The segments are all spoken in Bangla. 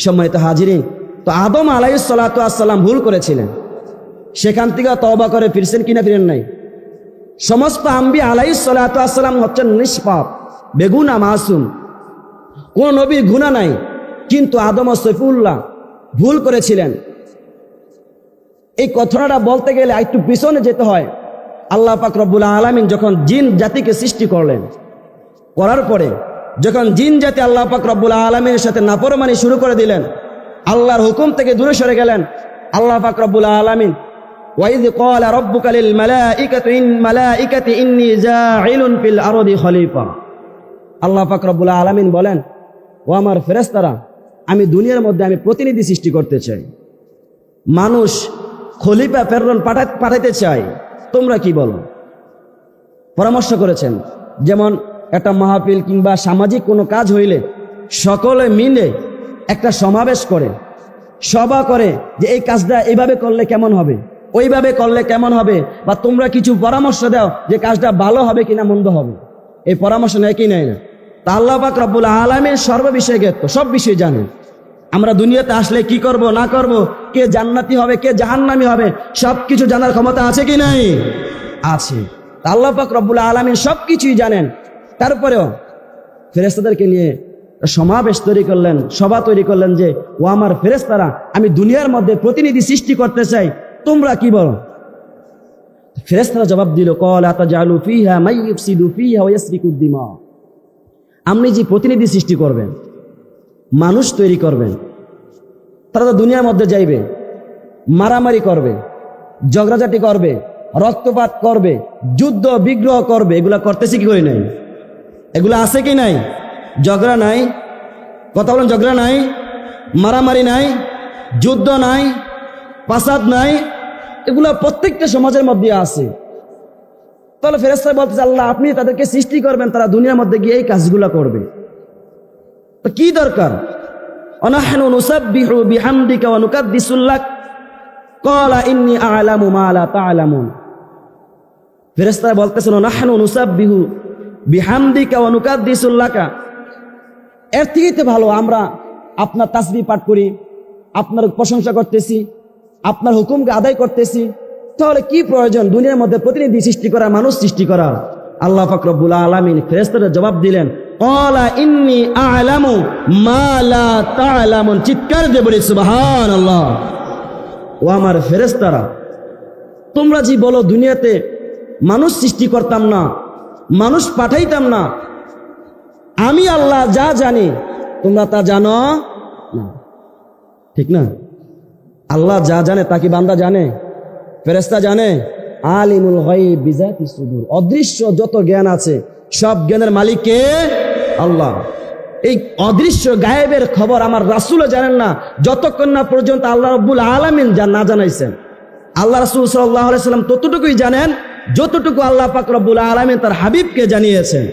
সম্মানিত হাজিরিন, তো আদম আলাইহিস সালাতু ওয়াস সালাম ভুল করেছিলেন, সেখান থেকে তওবা করে ফিরছেন কিনা ফিরেন নাই? সমস্ত আম্বিয়া আলাইহিস সালাতু ওয়াস সালাম হচ্ছেন নিষ্পাপ, বেগুনা, মাসুম, কোন নবীর গুনাহ নাই। কিন্তু আদম ও সফিউল্লাহ ভুল করেছিলেন। এই কথাটা বলতে গেলে একটু পিছনে যেতে হয়। আল্লাহ পাক রব্বুল আলামিন যখন জিন জাতিকে সৃষ্টি করলেন, করার পরে যখন জিন জাতি আল্লাহ পাক রব্বুল আলামিনের সাথে নাফরমানি শুরু করে দিলেন, আল্লাহর হুকুম থেকে দূরে সরে গেলেন, আল্লাহ পাক রব্বুল আলামিন ওয়াইয ক্বালা রাব্বুকা লিল মালাইকাতি ইন্নী জাইলুন ফিল আরদি খলিফা, আল্লাহ পাক রব্বুল আলামিন বলেন, ও আমার ফেরেশতারা, আমি দুনিয়ার মধ্যে আমি প্রতিনিধি সৃষ্টি করতে চাই, মানুষ খলিফা প্রেরণ পাঠাইতে চাই, তোমরা কি বলো? পরামর্শ করেছেন। যেমন একটা মাহফিল কিংবা সামাজিক কোনো কাজ হইলে সকলে মিলে একটা সমাবেশ করে, সভা করে যে এই কাজটা এইভাবে করলে কেমন হবে, ওইভাবে করলে কেমন হবে, বা তোমরা কিছু পরামর্শ দাও যে কাজটা ভালো হবে কিনা মন্দ হবে। এই পরামর্শ নেয় কি নেয় না? তা আল্লাহ পাক রব্বুল আলামিন সর্ববিষয়ে জ্ঞাত, সব বিষয় জানেন। আমরা দুনিয়াতে আসলে কি করব না করব, কে জান্নাতি হবে কে জাহান্নামী হবে, সবকিছু জানার ক্ষমতা আছে কি নাই? আছে। আল্লাহ পাক রব্বুল আলামিন সবকিছুই জানেন। তারপরেও ফেরেশতাদেরকে নিয়ে সমাবেশ তৈরি করলেন, সভা তৈরি করলেন যে ও আমার ফেরেশতারা, আমি দুনিয়ার মধ্যে প্রতিনিধি সৃষ্টি করতে চাই, তোমরা কি বলো? ফেরেশতারা জবাব দিল, ক্বালা আতাজালু ফিহা মান ইফসিদু ফিহা ওয়া ইয়াসফিকুদ দিমা, আপনি যে প্রতিনিধি সৃষ্টি করবেন, মানুষ তৈরি করবেন, তারা তো দুনিয়ার মধ্যে যাইবে, মারামারি করবে, ঝগড়াঝাটি করবে, রক্তপাত করবে, যুদ্ধ বিগ্রহ করবে। এগুলা করতেছি কি করি নাই? এগুলা আছে কি নাই? ঝগড়া নাই, কথা বলেন, ঝগড়া নাই, মারামারি নাই, যুদ্ধ নাই, ফাসাদ নাই, এগুলা প্রত্যেকটা সমাজের মধ্যে আছে। তাহলে ফেরেশতা বলতেছে, আল্লাহ আপনি তাদেরকে সৃষ্টি করবেন, তারা দুনিয়ার মধ্যে গিয়ে এই কাজগুলা করবে, তো কি দরকার? অনাহনু নুসাব্বিহু বিহামদিকা ওয়া নুকাদ্দিসু লাক ক্বালা ইন্নী আ'লামু মা লা তা'লামুন। ফেরেশতারা বলতেছেন, অনাহনু নুসাব্বিহু বিহামদিকা ওয়া নুকাদ্দিসু লাকা, এর থেকে ভালো আমরা আপনার তাসবিহ পাঠ করি, আপনার প্রশংসা করতেছি, আপনার হুকুমকে আদায় করতেছি, তাহলে কি প্রয়োজন দুনিয়ার মধ্যে প্রতিনিধি সৃষ্টি করা, মানুষ সৃষ্টি করা? আল্লাহ পাক রব্বুল আলামিন ফেরেশতাদের জবাব দিলেন, ক্বালা ইন্নী আ'লামু মা লা তা'লামুন। চিৎকার দিয়ে বলি সুবহানাল্লাহ। ও আমার ফেরেশতারা, তোমরা যে বলো দুনিয়াতে মানুষ সৃষ্টি করতাম না, মানুষ পাঠাইতাম না, আমি আল্লাহ যা জানি তোমরা তা জানো না, ঠিক না? আল্লাহ যা জানে তা কি বান্দা জানে? ফেরেশতা জানে? আলিমুল গায়ব বিজাতি সুদূর, অদৃশ্য যত জ্ঞান আছে সব জ্ঞানের মালিক কে? আল্লাহ। এই অদৃশ্য গায়েবের খবর আমার রাসূলও জানেন না, যতক্ষণ না পর্যন্ত আল্লাহ রাব্বুল আলামিন না জানাইছেন। আল্লাহ রাসূল সাল্লাল্লাহু আলাইহি সাল্লাম ততটুকুই জানেন যতটুকু আল্লাহ পাক রব্বুল আলামিন তার হাবিবকে জানিয়েছেন।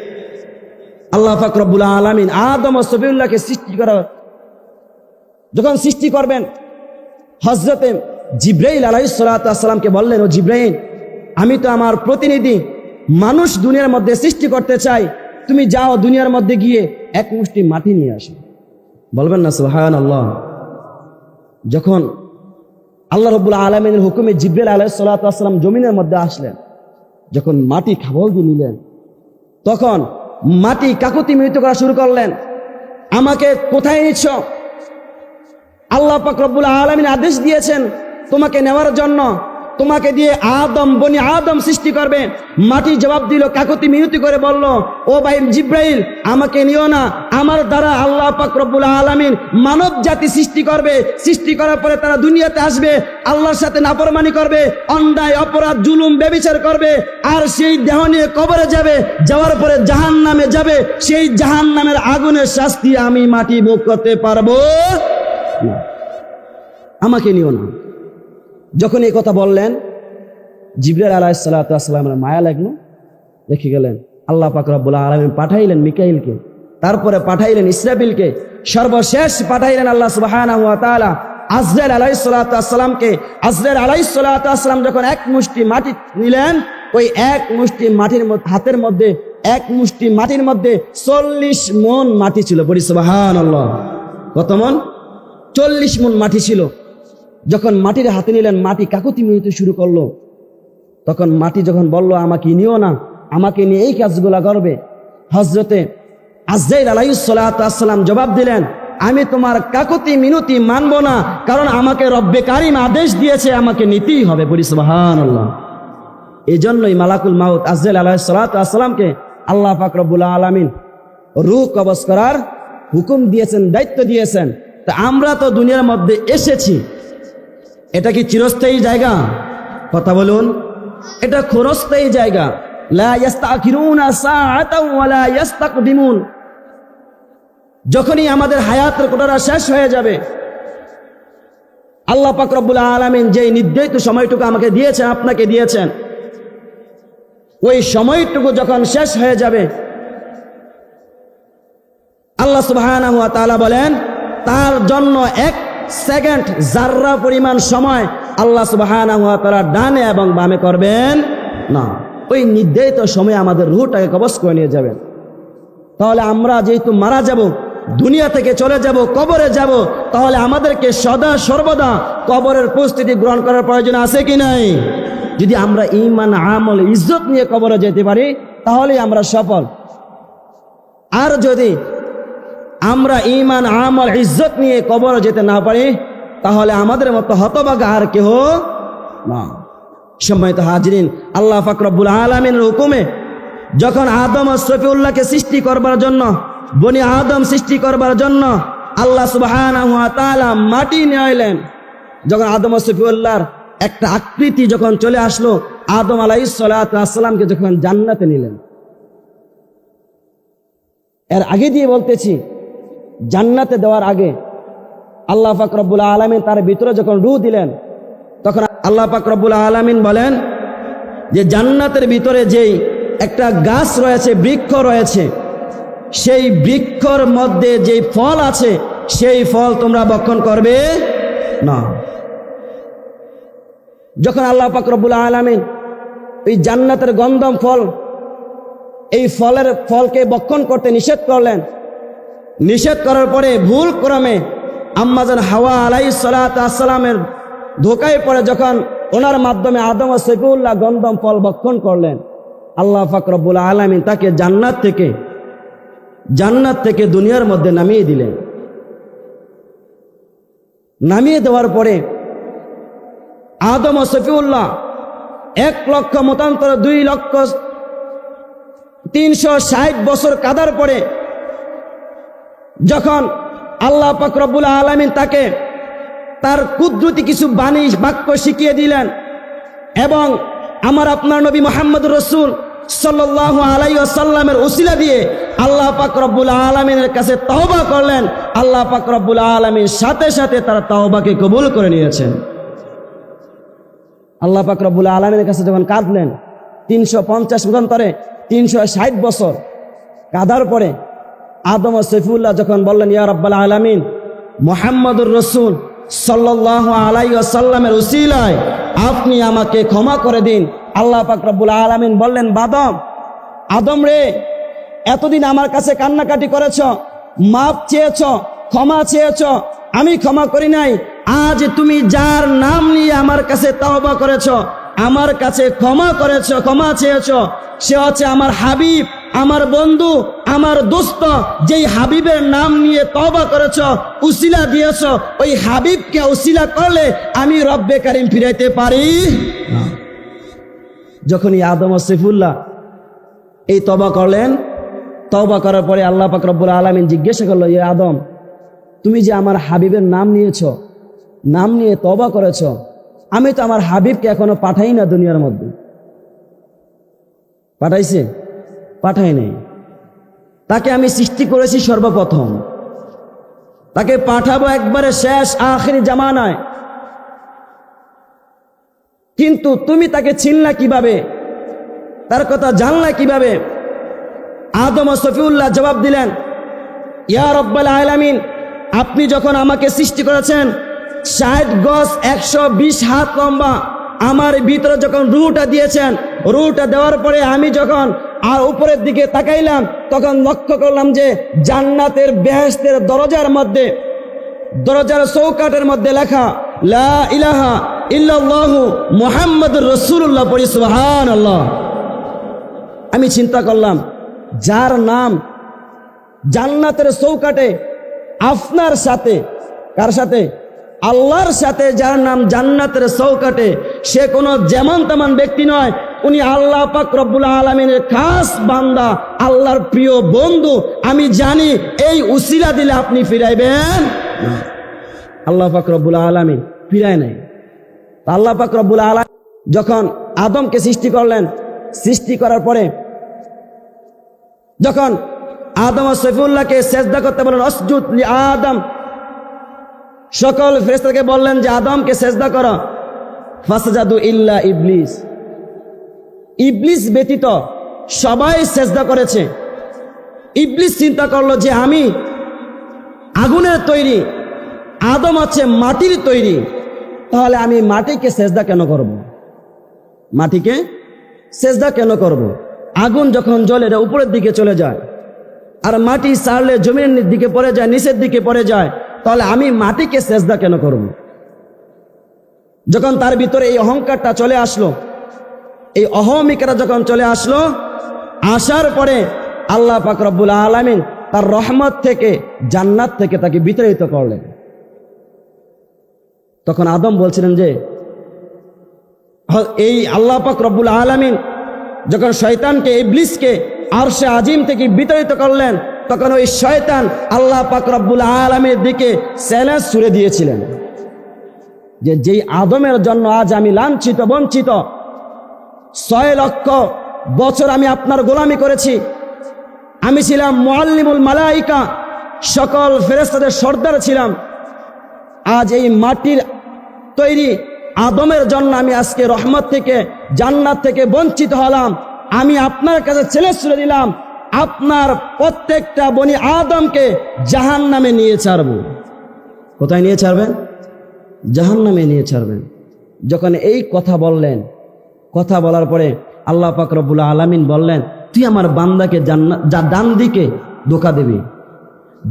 আল্লাহ পাক রব্বুল আলামিন আদম ও সফিউল্লাহকে সৃষ্টি করার যখন সৃষ্টি করবেন, হযরতে জিবরাইল আলাইহিস সালাতু ওয়াস সালামকে বললেন, ও জিবরাইল, আমি তো আমার প্রতিনিধি মানুষ দুনিয়ার মধ্যে সৃষ্টি করতে চাই, তুমি যাও দুনিয়ার মধ্যে গিয়ে এক মুষ্টি মাটি নিয়ে আসো। বলবেন না সুবহানাল্লাহ? যখন আল্লাহ রাব্বুল আলামিনের হুকুমে জিবরাইল আলাইহিস সালাতু ওয়াস সালাম জমিনের মধ্যে আসলেন, যখন মাটি খাবল দিয়ে নিলেন, তখন মাটি কাকুতি মিনতি করা শুরু করলেন, আমাকে কোথায় নিচ্ছ? আল্লাহ পাক রব্বুল আলামিন আদেশ দিয়েছেন তোমাকে নেওয়ার জন্য, তোমাকে দিয়ে বনি আদম সৃষ্টি করবে। মাটি জবাব দিল, কাকুতি মিনতি করে বলল, ও ভাই জিবরাইল, আমাকে নিও না, আমার দ্বারা আল্লাহ পাক রব্বুল আলামিন মানব জাতি সৃষ্টি করবে, সৃষ্টি করার পরে তারা দুনিয়াতে আসবে, আল্লাহর সাথে নাফরমানি করবে, অন্যায় অপরাধ জুলুম ব্যভিচার করবে, আর সেই দেহ নিয়ে কবরে যাবে, যাওয়ার পরে জাহান্নামে যাবে। সেই জাহান্নামের আগুনের শাস্তি আমি মাটি ভোগ করতে পারবো না, আমাকে নিও না। যখন এই কথা বললেন, জিবরাইল আলাইহিস সালাতু ওয়াস সালামের মায়া লাগলো, রেখে গেলেন। আল্লাহ পাক রব্বুল আলামিন পাঠাইলেন মিকাইলকে, তারপরে পাঠাইলেন ইসরাফিলকে, সর্বশেষ পাঠাইলেন আল্লাহ সুবহানাহু ওয়া তাআলা আজরাইল আলাইহিস সালাতু ওয়াস সালামকে। আজরাইল আলাইহিস সালাতু ওয়াস সালাম যখন এক মুষ্টি মাটি নিলেন, ওই এক মুষ্টি মাটির হাতের মধ্যে, এক মুষ্টি মাটির মধ্যে 40 মণ মাটি ছিল। বলি সুবহানাল্লাহ। কত মণ? 40 মণ মাটি ছিল। যখন মাটির হাতে নিলেন, মাটি কাকুতি মিনতি শুরু করলো। তখন মাটি যখন বলল আমাকে নিও না, আমাকে নিয়ে এই কাজগুলা করবে, হযরতে আজরাইল আলাইহিস সালাতু ওয়াস সালাম জবাব দিলেন, আমি তোমার কাকুতি মিনতি মানব না, কারণ আমাকে রব্বে কারিম আদেশ দিয়েছে, আমাকে নিতেই হবে। বলি সুবহানাল্লাহ। এই জন্যই মালাকুল মাউত আজরাইল আলাইহিস সালাতু ওয়াস সালামকে আল্লাহ পাক রব্বুল আলামিন রূহ কবজ করার হুকুম দিয়েছেন, দায়িত্ব দিয়েছেন। তা আমরা তো দুনিয়ার মধ্যে এসেছি, এটা কি চিরস্থায়ী জায়গা? কথা বলুন, এটা ক্ষণস্থায়ী জায়গা। লা ইস্তাখিরুনা সাআতাও ওয়া লা ইস্তাকদিমুন। যখনই আমাদের হায়াতের কোটাটা শেষ হয়ে যাবে, আল্লাহ পাক রব্বুল আলামিন যেই নির্ধারিত সময়টুকু আমাকে দিয়েছেন, আপনাকে দিয়েছেন, ওই সময়টুকু যখন শেষ হয়ে যাবে, আল্লাহ সুবহানাহু ওয়া তাআলা বলেন তার জন্য 1 সেকেন্ড জাররা পরিমাণ সময় আল্লাহ সুবহানাহু ওয়া তাআলা ডানে এবং বামে করবেন না। ওই নির্ধারিত সময়ে আমাদের রূহটাকে কবজ করে নিয়ে যাবেন। তাহলে আমরা যেহেতু মারা যাব, দুনিয়া থেকে চলে যাব, কবরে যাব, তাহলে আমাদেরকে সদা সর্বদা কবরের প্রস্তুতি গ্রহণ করার প্রয়োজন আছে কি নাই? যদি আমরা ঈমান, আমল, ইজ্জত নিয়ে কবরে যেতে পারি, তাহলে আমরা সফল। আর যদি আমরা ঈমান, আমল, ইজ্জত নিয়ে কবরে যেতে না পারি, তাহলে আমাদের মতো হতভাগা আর কেহ না। সম্মানিত হাজিরিন, আল্লাহ পাক রব্বুল আলামিনের হুকুমে যখন আদম ও সফিউল্লাহকে সৃষ্টি করবার জন্য, বনি আদম সৃষ্টি করবার জন্য আল্লাহ সুবহানাহু ওয়া তাআলা মাটি নিয়ে এলেন, যখন আদম ও সফিউল্লাহর একটা আকৃতি যখন চলে আসলো, আদম আলাইহিস সালাতু ওয়াস সালামকে যখন জান্নাতে নিলেন, এর আগে দিয়ে বলতেছি, জান্নাতে দেওয়ার আগে আল্লাহ পাক রব্বুল আলামিন তার ভিতরে যখন রূহ দিলেন, তখন আল্লাহ পাক রব্বুল আলামিন বলেন যে জান্নাতের ভিতরে যেই একটা গাছ রয়েছে, বৃক্ষ রয়েছে, সেই বৃক্ষর মধ্যে যেই ফল আছে, সেই ফল তোমরা ভক্ষণ করবে না। যখন আল্লাহ পাক রব্বুল আলামিন এই জান্নাতের গন্ধম ফল, এই ফলকে ভক্ষণ করতে নিষেধ করলেন, নিষেধ করার পরে ভুল ক্রমে আম্মাজান হাওয়া আলাইহিস সালাতু ওয়াস সালামের ধোকায় পড়ে যখন ওনার মাধ্যমে আদম ও সফিউল্লাহ গন্ধম ফল ভক্ষণ করলেন, আল্লাহ পাক রব্বুল আলামিন তাকে জান্নাত থেকে দুনিয়ার মধ্যে নামিয়ে দিলেন। নামিয়ে দেওয়ার পরে আদম ও সফিউল্লাহ 1 লক্ষ মতান্তর 2,360 বছর কাদার পরে যখন আল্লাহ পাক রব্বুল আলামিন তাকে তার কুদরতি কিছু বাক্য শিখিয়ে দিলেন, এবং আমার আপনার নবী মুহাম্মদুর রাসূল সাল্লাল্লাহু আলাইহি ওয়াসাল্লামের উসিলা দিয়ে আল্লাহ পাক রব্বুল আলামিনের কাছে তওবা করলেন, আল্লাহ পাক রব্বুল আলামিন সাথে সাথে তার তওবাকে কবুল করে নিয়েছেন। আল্লাহ পাক রব্বুল আলামিনের কাছে যখন কাঁদলেন, 350 মতান্তরে 360 বছর কাঁদার পরে আদম ও সফিউল্লাহ যখন বললেন, ইয়া রাব্বাল আলামিন, মুহাম্মদুর রাসূল সাল্লাল্লাহু আলাইহি ওয়াসাল্লামের উসিলায় আপনি আমাকে ক্ষমা করে দিন। আল্লাহ পাক রব্বুল আলামিন বললেন, আদম রে, এতদিন আমার কাছে কান্নাকাটি করেছ, মাপ চেয়েছ, ক্ষমা চেয়েছ, আমি ক্ষমা করি নাই। আজ তুমি যার নাম নিয়ে আমার কাছে তওবা করেছ, আমার কাছে ক্ষমা চেয়েছ, সে হচ্ছে আমার হাবিব, আমার বন্ধু, আমার দোস্ত। যেই হাবিবের নাম নিয়ে তওবা করেছ, উসিলা দিয়েছ, ওই হাবিবকে উসিলা করলে আমি রব্বে কারিম ফিরাইতে পারি না। যখনই আদম ও সফিউল্লাহ এই তওবা করলেন, তওবা করার পরে আল্লাহ পাক রব্বুল আলামিন জিজ্ঞাসা করলো, ইয়া আদম, তুমি যে আমার হাবিবের নাম নিয়েছ, নাম নিয়ে তওবা করেছ, আমি তো আমার হাবিবকে এখনো পাঠাই না দুনিয়ার মধ্যে। পাঠাইছে? পাঠাই নাই। তাকে আমি সৃষ্টি করেছি সর্বপ্রথম, তাকে পাঠাবো একবারে শেষ আখিরি জামানায়। কিন্তু তুমি তাকে চিনলা কিভাবে, তার কথা জানলা কিভাবে? আদম ও সফিউল্লাহ জবাব দিলেন, ইয়া রাব্বাল আলামিন, আপনি যখন আমাকে সৃষ্টি করেছেন 60 গজ 120 হাত লম্বা, আমার ভিতরে যখন রূহটা দিয়েছেন, রূহটা দেওয়ার পরে আমি যখন আর উপরের দিকে তাকাইলাম, তখন লক্ষ্য করলাম যে জান্নাতের বেহেশতের দরজার মধ্যে দরজার চৌকাটের মধ্যে লেখা লা ইলাহা ইল্লাল্লাহু মুহাম্মাদুর রাসূলুল্লাহ, পড়ি সুবহানাল্লাহ। আমি চিন্তা করলাম, যার নাম জান্নাতের চৌকাটে আপনার সাথে, কার সাথে? আল্লাহর সাথে যার নাম জান্নাতের চৌকাটে, সে কোনো যেমন তেমন ব্যক্তি নয়, উনি আল্লাহ পাক রব্বুল আলামিনের খাস বান্দা, আল্লাহর প্রিয় বন্ধু। আমি জানি এই উসিলা দিলে আপনি ফিরাইবেন না। আল্লাহ পাক রব্বুল আলামিন ফিরায় নাই। আল্লাহ পাক রব্বুল আলামিন যখন আদমকে সৃষ্টি করলেন, সৃষ্টি করার পরে যখন আদম ও সৈফুল্লাহকে সেজদা করতে বলেন, অসজুদ লি আদম, সকল ফেরেশতাকে বললেন যে আদমকে সেজদা করো, ফাসজাদু ইল্লা ইবলিস, ইবলিস ব্যতীত সবাই সেজদা করেছে। ইবলিস চিন্তা করলো যে আমি আগুনের তৈরি, আদম হচ্ছে মাটির তৈরি, তাহলে আমি মাটিকে সেজদা কেন করব? মাটিকে সেজদা কেন করব? আগুন যখন জ্বলে এটা উপরের দিকে চলে যায়, আর মাটি ছাড়লে জমিনের দিকে পড়ে যায়, নিচের দিকে পড়ে যায়, তাহলে আমি মাটিকে সেজদা কেন করব? যখন তার ভিতরে এই অহংকারটা চলে আসলো, এই অহমিকাটা যখন চলে আসলো, আসার পরে আল্লাহ পাক রব্বুল আলামিন তার রহমত থেকে, জান্নাত থেকে তাকে বিতাড়িত করলেন। তখন আদম বলছিলেন যে এই আল্লাহ পাক রব্বুল আলামিন যখন শয়তানকে, ইবলিসকে আরশে আজিম থেকে বিতাড়িত করলেন, তখন ওই শয়তান আল্লাহ পাক রব্বুল আলামিনের দিকে চ্যালেঞ্জ ছুড়ে দিয়েছিলেন যে যেই আদমের জন্য আজ আমি লাঞ্ছিত, বঞ্চিত, 6 লক্ষ বছর আমি আপনার গোলামি করেছি, আমি ছিলাম মুআল্লিমুল মালাইকা, সকল ফেরেশতাদের সর্দার ছিলাম, আজ এই মাটির তৈরি আদমের জন্য আমি আজকে রহমত থেকে, জান্নাত থেকে বঞ্চিত হলাম। আমি আপনার কাছে চ্যালেঞ্জ ছুড়ে দিলাম, আপনার প্রত্যেকটা বনি আদমকে জাহান্নামে নিয়ে ছাড়ব। কোথায় নিয়ে ছাড়বেন? জাহান্নামে নিয়ে ছাড়বেন। যখন এই কথা বললেন, কথা বলার পরে আল্লাহ পাক রব্বুল আলামিন বললেন, তুই আমার বান্দাকে ডান দিকে ধোঁকা দিবি,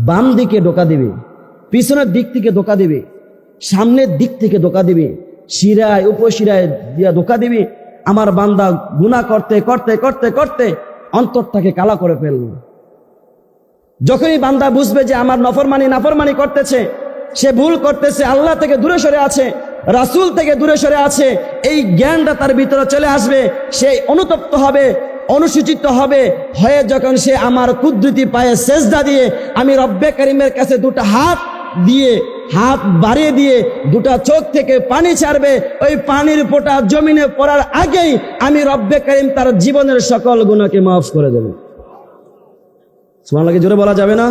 বাম দিকে ধোঁকা দিবি, পিছনের দিক থেকে ধোঁকা দিবি, সামনের দিক থেকে ধোঁকা দিবি, শিরায় উপশিরায় দিয়া ধোঁকা দিবি। আমার বান্দা গুনাহ করতে করতে করতে করতে অন্তরটাকে কালা করে ফেলল। যখনই বান্দা বুঝবে যে আমার নাফরমানি করতেছে, সে ভুল করতেছে, আল্লাহ থেকে দূরে সরে আছে, রাসূল থেকে দূরে সরে আছে, এই জ্ঞানটা তার ভিতরে চলে আসবে, সে অনুতপ্ত হবে, অনুসূচিত হবে, হয়ে যখন সে আমার কুদরতি পায়ে সেজদা দিয়ে আমি রব্বে কারীমের কাছে দুটো হাত দিয়ে, হাত বাড়িয়ে দিয়ে দুটা চোখ থেকে পানি ছাড়বে, ওই পানির ফোঁটা জমিনে পড়ার আগেই আমি রব্বে কারীম তার জীবনের সকল গুনাহকে মাফ করে দেব। সুবহানাল্লাহ, জোরে বলা যাবে না?